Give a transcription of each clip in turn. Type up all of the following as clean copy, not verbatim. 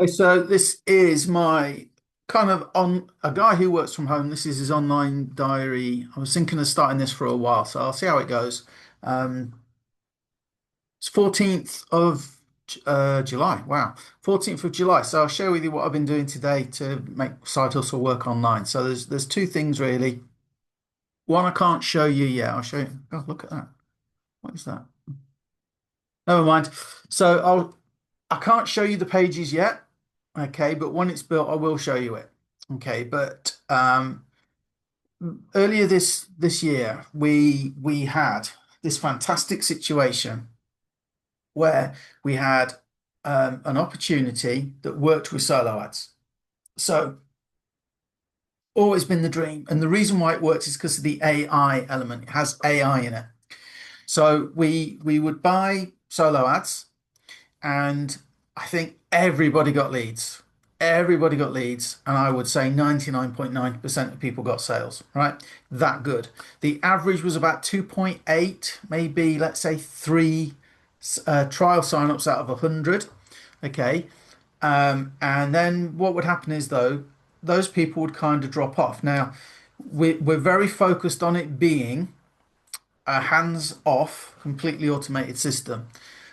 Okay, so this is my kind of on a guy who works from home. This is his online diary. I was thinking of starting this for a while, so I'll see how it goes. Um, it's 14th of July. Wow, 14th of July. So I'll share with you what I've been doing today to make side hustle work online. So there's two things really. One I can't show you yet. I'll show you. Oh, look at that. What is that? Never mind. So I can't show you the pages yet. Okay, but when it's built, I will show you it. Okay, but earlier this year, we had this fantastic situation where we had an opportunity that worked with solo ads. So always been the dream, and the reason why it works is because of the AI element. It has AI in it. So we would buy solo ads. And I think everybody got leads. Everybody got leads, and I would say 99.9% of people got sales, right? That good. The average was about 2.8, maybe let's say three trial signups out of 100. Okay. And then what would happen is though, those people would kind of drop off. Now, we're very focused on it being a hands-off, completely automated system.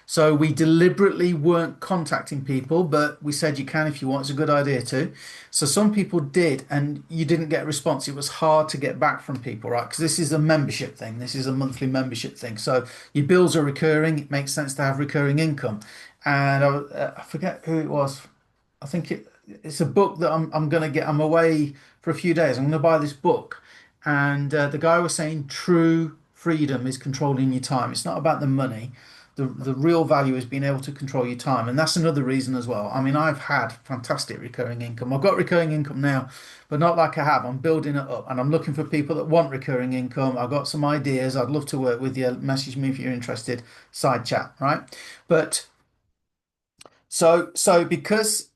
So we deliberately weren't contacting people, but we said you can if you want. It's a good idea too. So some people did, and you didn't get a response. It was hard to get back from people, right? Because this is a membership thing. This is a monthly membership thing. So your bills are recurring. It makes sense to have recurring income. And I forget who it was. I think it's a book that I'm going to get. I'm away for a few days. I'm going to buy this book. And the guy was saying true freedom is controlling your time. It's not about the money. The real value is being able to control your time. And that's another reason as well. I mean, I've had fantastic recurring income. I've got recurring income now, but not like I have. I'm building it up and I'm looking for people that want recurring income. I've got some ideas. I'd love to work with you. Message me if you're interested. Side chat, right? But so because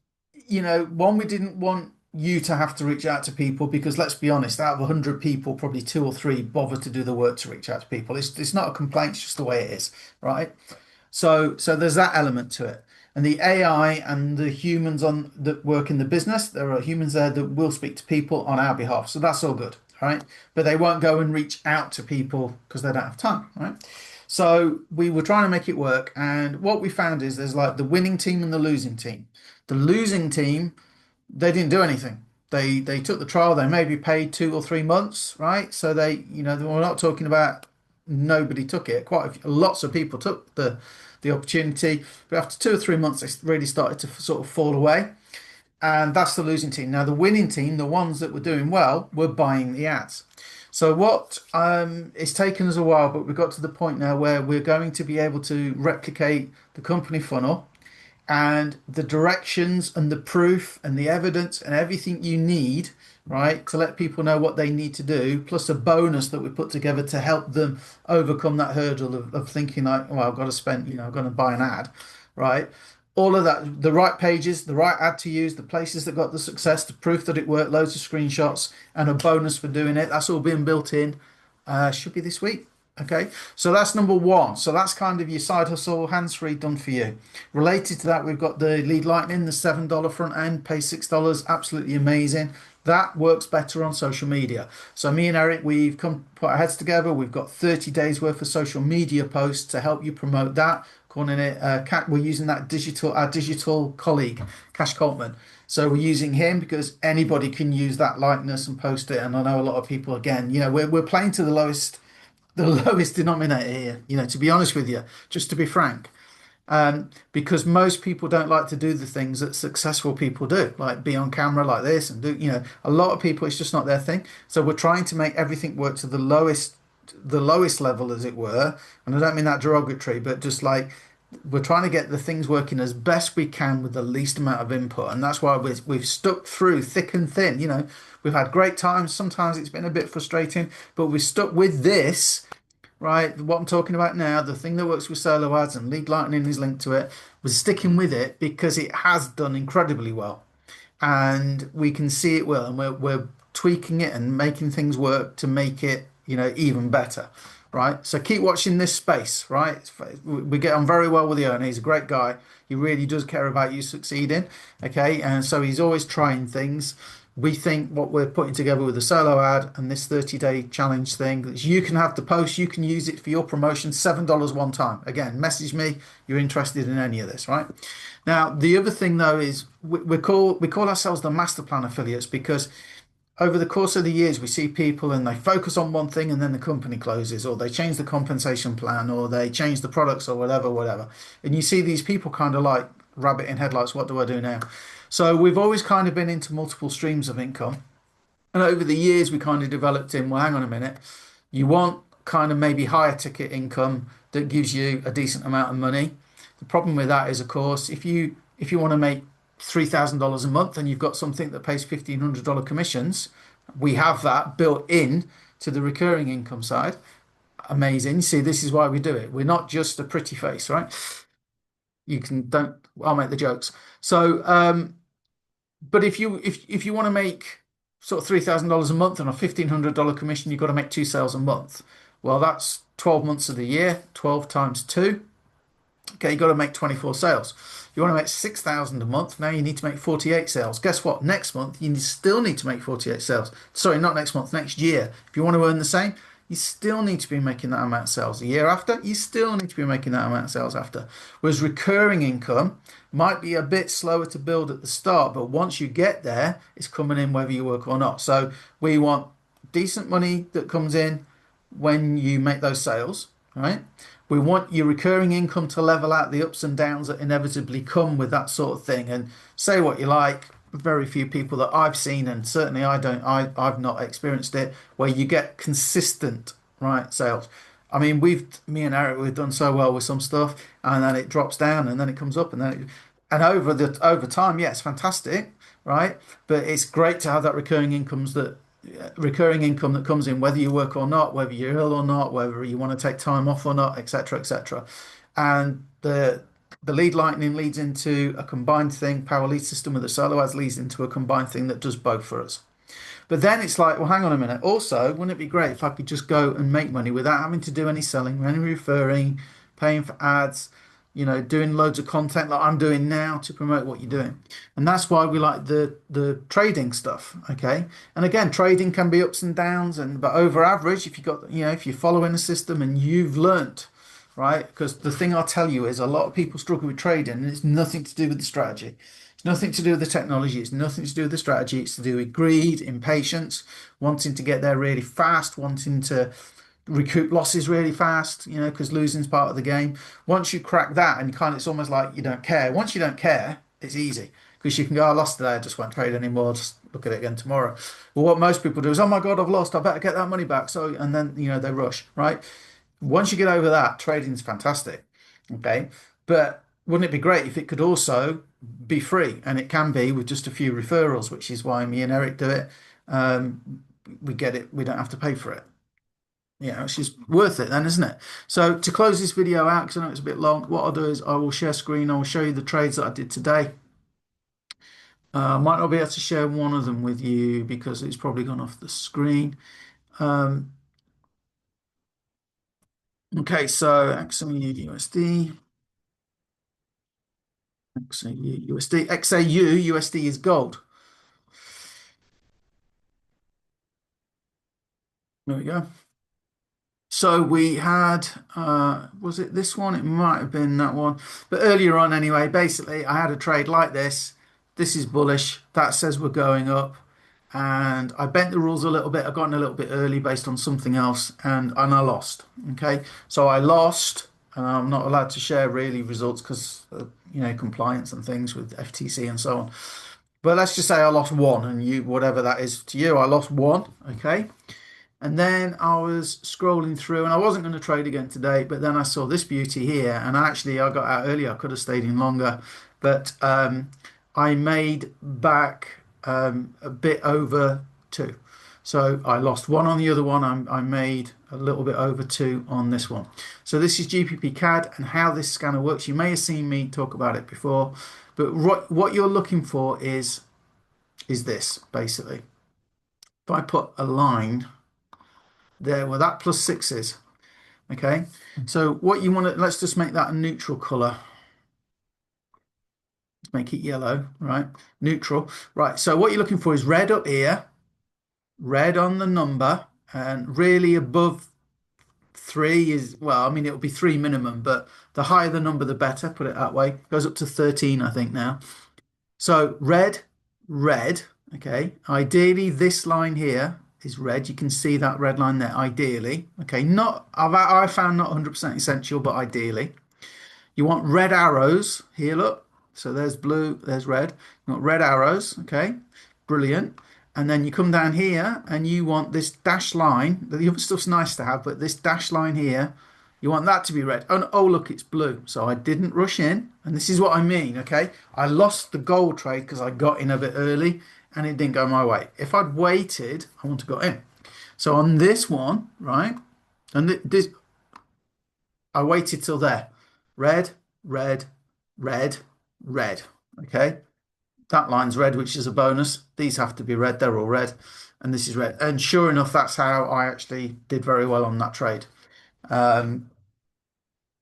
one, we didn't want you to have to reach out to people because let's be honest, out of 100 people, probably two or three bother to do the work to reach out to people. It's not a complaint, it's just the way it is, right? So there's that element to it. And the AI and the humans on that work in the business, there are humans there that will speak to people on our behalf. So that's all good, right? But they won't go and reach out to people because they don't have time, right? So we were trying to make it work. And what we found is there's like the winning team and the losing team. The losing team, they didn't do anything. They took the trial, they maybe paid 2 or 3 months, right? So we're not talking about nobody took it. Lots of people took the opportunity, but after 2 or 3 months, they really started to sort of fall away. And that's the losing team. Now, the winning team, the ones that were doing well, were buying the ads. So what it's taken us a while, but we've got to the point now where we're going to be able to replicate the company funnel and the directions and the proof and the evidence and everything you need, right, to let people know what they need to do, plus a bonus that we put together to help them overcome that hurdle of thinking like, well, I've got to spend, I'm going to buy an ad, right? All of that, the right pages, the right ad to use, the places that got the success, the proof that it worked, loads of screenshots, and a bonus for doing it. That's all being built in. Should be this week. Okay, so that's number one. So that's kind of your side hustle, hands-free, done for you. Related to that, we've got the lead lightning, the $7 front end, pay $6, absolutely amazing. That works better on social media. So me and Eric, we've come put our heads together. We've got 30 days worth of social media posts to help you promote that. Calling it, we're using our digital colleague, Cash Coltman. So we're using him because anybody can use that likeness and post it. And I know a lot of people, again, we're playing to the lowest denominator here, to be honest with you, just to be frank, because most people don't like to do the things that successful people do, like be on camera like this and a lot of people, it's just not their thing. So we're trying to make everything work to the lowest level, as it were. And I don't mean that derogatory, but just like we're trying to get the things working as best we can with the least amount of input. And that's why we've stuck through thick and thin. We've had great times. Sometimes it's been a bit frustrating, but we've stuck with this, right? What I'm talking about now, the thing that works with solo ads and lead lightning is linked to it. We're sticking with it because it has done incredibly well. And we can see it well. And we're tweaking it and making things work to make it, even better. right? So keep watching this space, right? We get on very well with the owner. He's a great guy. He really does care about you succeeding, okay? And so he's always trying things. We think what we're putting together with the solo ad and this 30-day challenge thing is you can have the post, you can use it for your promotion, $7 one time. Again, message me, you're interested in any of this, right? Now, the other thing though is we call ourselves the master plan affiliates because over the course of the years, we see people and they focus on one thing and then the company closes, or they change the compensation plan, or they change the products, or whatever, whatever. And you see these people kind of like rabbit in headlights. What do I do now? So we've always kind of been into multiple streams of income. And over the years, we kind of developed in, well, hang on a minute, you want kind of maybe higher ticket income that gives you a decent amount of money. The problem with that is, of course, if you want to make $3,000 a month and you've got something that pays $1,500 commissions, we have that built in to the recurring income side. Amazing. See, this is why we do it. We're not just a pretty face, right? You can don't. I'll make the jokes. So, but if you want to make sort of $3,000 a month on a $1,500 commission, you've got to make two sales a month. Well, that's 12 months of the year, 12 times two. Okay, you've got to make 24 sales. You want to make 6,000 a month. Now you need to make 48 sales. Guess what? Next month, you still need to make 48 sales. Sorry, not next month, next year. If you want to earn the same, you still need to be making that amount of sales. The year after, you still need to be making that amount of sales after. Whereas recurring income might be a bit slower to build at the start, but once you get there, it's coming in whether you work or not. So we want decent money that comes in when you make those sales, right? We want your recurring income to level out the ups and downs that inevitably come with that sort of thing. And say what you like, very few people that I've seen, and certainly I've not experienced it, where you get consistent, right, sales. I mean, me and Eric, we've done so well with some stuff, and then it drops down, and then it comes up, and and over time, yeah, it's fantastic, right? But it's great to have that recurring income that comes in, whether you work or not, whether you're ill or not, whether you want to take time off or not, etc., etc. And the lead lightning leads into a combined thing. Power lead system with the solo ads leads into a combined thing that does both for us. But then it's like, well, hang on a minute. Also, wouldn't it be great if I could just go and make money without having to do any selling, any referring, paying for ads, doing loads of content like I'm doing now to promote what you're doing. And that's why we like the trading stuff. Okay. And again, trading can be ups and downs, but over average, if you're following a system and you've learnt, right? Because the thing I'll tell you is a lot of people struggle with trading and it's nothing to do with the strategy. It's nothing to do with the technology. It's nothing to do with the strategy. It's to do with greed, impatience, wanting to get there really fast, wanting to recoup losses really fast, because losing is part of the game. Once you crack that and it's almost like you don't care. Once you don't care, it's easy because you can go, I lost today, I just won't trade anymore, just look at it again tomorrow. But what most people do is, oh my God, I've lost, I better get that money back. So, and then, they rush, right? Once you get over that, trading is fantastic. Okay. But wouldn't it be great if it could also be free? And it can be with just a few referrals, which is why me and Eric do it. We get it, we don't have to pay for it. Yeah, it's just worth it then, isn't it? So to close this video out, because I know it's a bit long, what I'll do is I will share screen. I will show you the trades that I did today. I might not be able to share one of them with you because it's probably gone off the screen. Okay, so XAUUSD, XAUUSD is gold. There we go. So we had, was it this one? It might have been that one. But earlier on anyway, basically I had a trade like this. This is bullish. That says we're going up. And I bent the rules a little bit. I got in a little bit early based on something else and I lost. Okay. So I lost and I'm not allowed to share really results because, compliance and things with FTC and so on. But let's just say I lost one and whatever that is to you, I lost one. Okay. And then I was scrolling through and I wasn't going to trade again today, but then I saw this beauty here and actually I got out early. I could have stayed in longer, but I made back a bit over two. So I lost one on the other one. I made a little bit over two on this one. So this is GBPCAD and how this scanner works. You may have seen me talk about it before, but what you're looking for is this basically. If I put a line there where that plus six is. Okay. So what you want to, let's just make that a neutral color. Let's make it yellow, right? Neutral. Right. So what you're looking for is red up here, red on the number, and really above three is, well, I mean, it'll be three minimum, but the higher the number, the better, put it that way. Goes up to 13, I think now. So red, red, okay. Ideally, this line here is red. You can see that red line there, ideally. Okay, not, I found not 100% essential, but ideally. You want red arrows here, look. So there's blue, there's red. You want red arrows, okay? Brilliant. And then you come down here and you want this dash line. The other stuff's nice to have, but this dash line here, you want that to be red. Oh, oh, look, it's blue. So I didn't rush in. And this is what I mean, okay? I lost the gold trade because I got in a bit early and it didn't go my way. If I'd waited, I want to go in. So on this one, right? And this, I waited till there. Red, red, red, red. Okay. That line's red, which is a bonus. These have to be red. They're all red. And this is red. And sure enough, that's how I actually did very well on that trade. Um,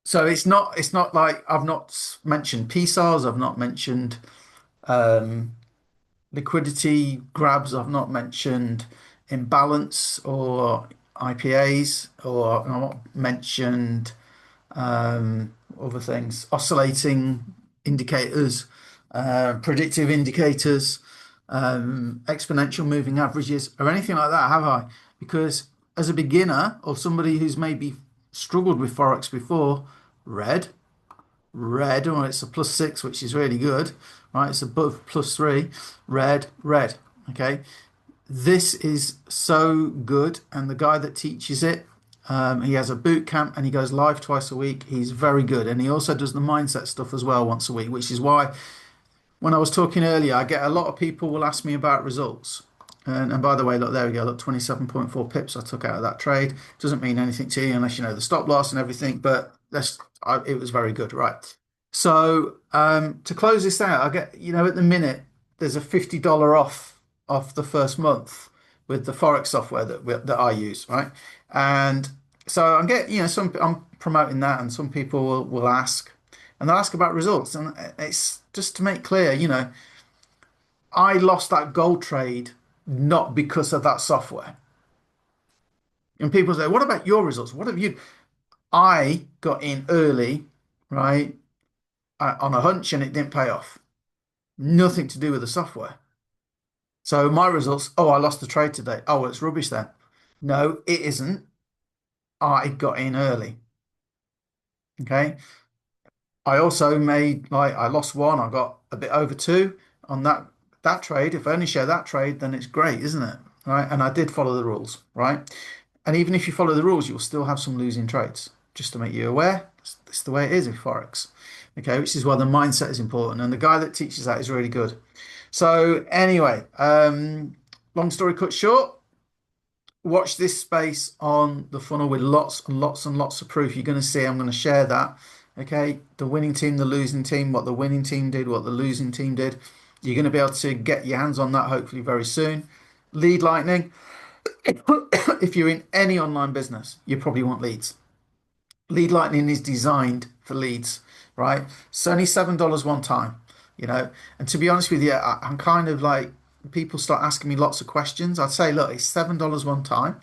so it's not like I've not mentioned PSARs, I've not mentioned um, liquidity grabs, I've not mentioned imbalance or IPAs, or I've not mentioned other things, oscillating indicators, predictive indicators, exponential moving averages, or anything like that, have I? Because as a beginner or somebody who's maybe struggled with Forex before, red, red, or it's a +6, which is really good, right? It's above +3, red, red. Okay, this is so good, and the guy that teaches it, he has a boot camp and he goes live twice a week. He's very good, and he also does the mindset stuff as well once a week, which is why when I was talking earlier, I get a lot of people will ask me about results. And by the way, look, there we go. Look, 27.4 pips I took out of that trade. Doesn't mean anything to you unless you know the stop loss and everything, but it was very good, right? So to close this out, I get, at the minute, there's a $50 off the first month with the Forex software that I use, right? And so I'm getting, I'm promoting that, and some people will ask, and they'll ask about results, and it's just to make clear, I lost that gold trade not because of that software. And people say, "What about your results? What have you?" I got in early, right, on a hunch, and it didn't pay off. Nothing to do with the software. So my results, oh, I lost the trade today. Oh, well, it's rubbish then. No, it isn't. I got in early. Okay. I also made, like, I lost one, I got a bit over two on that trade. If I only share that trade, then it's great, isn't it? Right. And I did follow the rules, right? And even if you follow the rules, you'll still have some losing trades. Just to make you aware, it's the way it is with Forex. Okay, which is why the mindset is important. And the guy that teaches that is really good. So anyway, long story cut short, watch this space on the funnel with lots and lots and lots of proof. You're going to see, I'm going to share that. Okay, the winning team, the losing team, what the winning team did, what the losing team did. You're going to be able to get your hands on that hopefully very soon. Lead lightning. If you're in any online business, you probably want leads. Lead lightning is designed for leads, right? It's only $7 one time, And to be honest with you, I'm kind of like, people start asking me lots of questions. I'd say, look, it's $7 one time.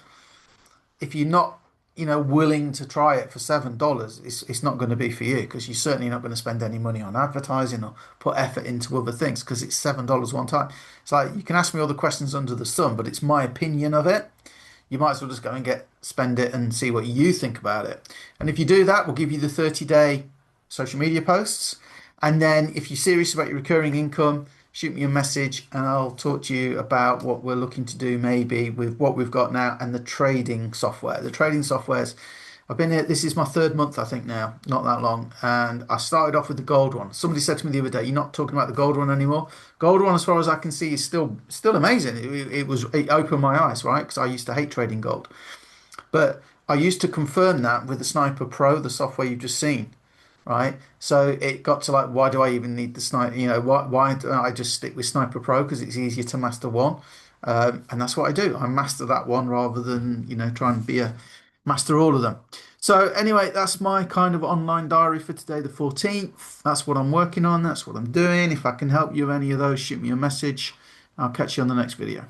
If you're not, willing to try it for $7, it's not going to be for you, because you're certainly not going to spend any money on advertising or put effort into other things, because it's $7 one time. It's like, you can ask me all the questions under the sun, but it's my opinion of it. You might as well just go and spend it and see what you think about it. And if you do that, we'll give you the 30-day social media posts. And then if you're serious about your recurring income, shoot me a message and I'll talk to you about what we're looking to do maybe with what we've got now and the trading software. The trading softwares, I've been here, this is my third month, I think now, not that long. And I started off with the gold one. Somebody said to me the other day, you're not talking about the gold one anymore. Gold one, as far as I can see, is still amazing. It opened my eyes, right? Because I used to hate trading gold. But I used to confirm that with the Sniper Pro, the software you've just seen, right? So it got to like, why do I even need the sniper? Why don't I just stick with Sniper Pro? Because it's easier to master one. And that's what I do. I master that one rather than, try and be master all of them. So anyway, that's my kind of online diary for today, the 14th. That's what I'm working on. That's what I'm doing. If I can help you with any of those, shoot me a message. I'll catch you on the next video.